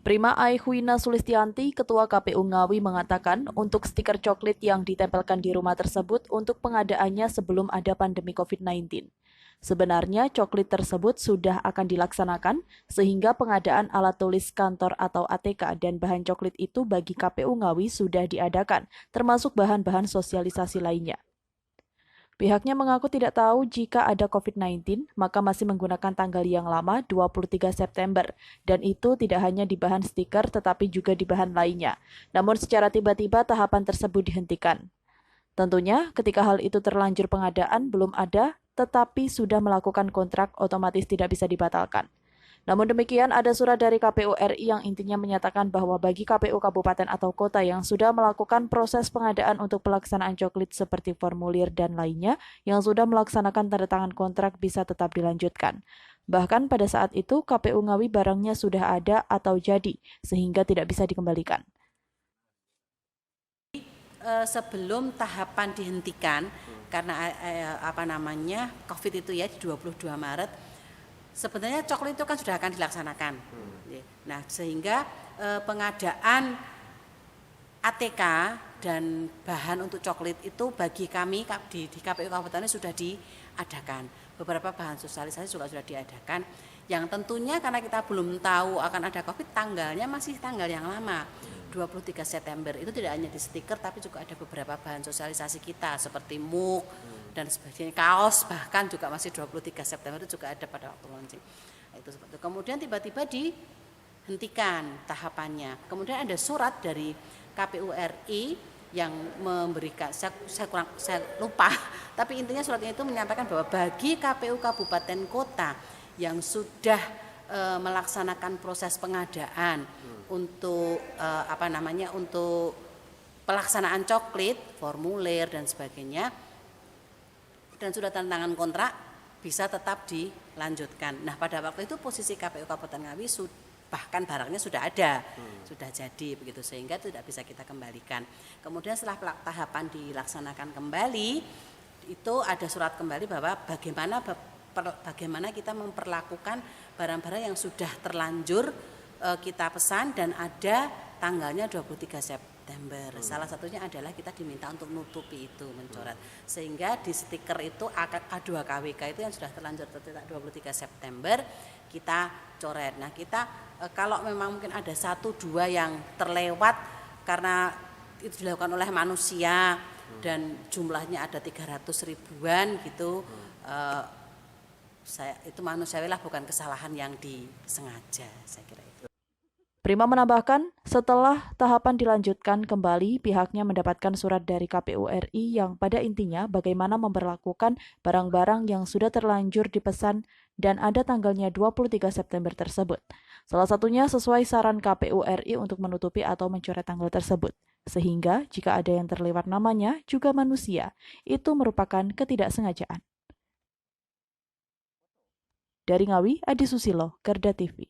Prima Aihuina Sulistianti, Ketua KPU Ngawi mengatakan untuk stiker coklit yang ditempelkan di rumah tersebut untuk pengadaannya sebelum ada pandemi COVID-19. Sebenarnya coklit tersebut sudah akan dilaksanakan sehingga pengadaan alat tulis kantor atau ATK dan bahan coklit itu bagi KPU Ngawi sudah diadakan, termasuk bahan-bahan sosialisasi lainnya. Pihaknya mengaku tidak tahu jika ada COVID-19, maka masih menggunakan tanggal yang lama 23 September, dan itu tidak hanya di bahan stiker tetapi juga di bahan lainnya. Namun secara tiba-tiba tahapan tersebut dihentikan. Tentunya ketika hal itu terlanjur pengadaan belum ada, tetapi sudah melakukan kontrak otomatis tidak bisa dibatalkan. Namun demikian, ada surat dari KPU RI yang intinya menyatakan bahwa bagi KPU kabupaten atau kota yang sudah melakukan proses pengadaan untuk pelaksanaan coklit seperti formulir dan lainnya yang sudah melaksanakan tanda tangan kontrak bisa tetap dilanjutkan. Bahkan pada saat itu KPU Ngawi barangnya sudah ada atau jadi sehingga tidak bisa dikembalikan. Sebelum tahapan dihentikan karena COVID itu ya di 22 Maret, sebenarnya coklit itu kan sudah akan dilaksanakan. Nah, sehingga pengadaan ATK dan bahan untuk coklit itu bagi kami di KPU Kabupaten sudah diadakan. Beberapa bahan sosialisasi juga sudah diadakan. Yang tentunya karena kita belum tahu akan ada COVID, tanggalnya masih tanggal yang lama. 23 September itu tidak hanya di stiker tapi juga ada beberapa bahan sosialisasi kita seperti muk dan sebagainya, kaos bahkan juga masih 23 September itu juga ada pada waktu launching. Itu seperti itu. Kemudian tiba-tiba dihentikan tahapannya. Kemudian ada surat dari KPU RI yang memberikan saya lupa, tapi intinya suratnya itu menyatakan bahwa bagi KPU kabupaten kota yang sudah melaksanakan proses pengadaan untuk untuk pelaksanaan coklit, formulir dan sebagainya dan sudah tanda tangan kontrak bisa tetap dilanjutkan. Nah, pada waktu itu posisi KPU Kabupaten Ngawi bahkan barangnya sudah ada, sudah jadi begitu sehingga tidak bisa kita kembalikan. Kemudian setelah tahapan dilaksanakan kembali, itu ada surat kembali bahwa bagaimana kita memperlakukan barang-barang yang sudah terlanjur kita pesan dan ada tanggalnya 23 September. Salah satunya adalah kita diminta untuk nutupi itu, mencoret. Sehingga di stiker itu A2KWK itu yang sudah terlanjur 23 September kita coret. Nah, kita kalau memang mungkin ada 1-2 yang terlewat karena itu dilakukan oleh manusia dan jumlahnya ada 300 ribuan gitu, itu manusiawi lah, bukan kesalahan yang disengaja, saya kira itu. Prima menambahkan, setelah tahapan dilanjutkan kembali, pihaknya mendapatkan surat dari KPU RI yang pada intinya bagaimana memperlakukan barang-barang yang sudah terlanjur dipesan dan ada tanggalnya 23 September tersebut. Salah satunya sesuai saran KPU RI untuk menutupi atau mencoret tanggal tersebut. Sehingga jika ada yang terlewat namanya juga manusia, itu merupakan ketidaksengajaan. Dari Ngawi, Adi Susilo, Garda TV.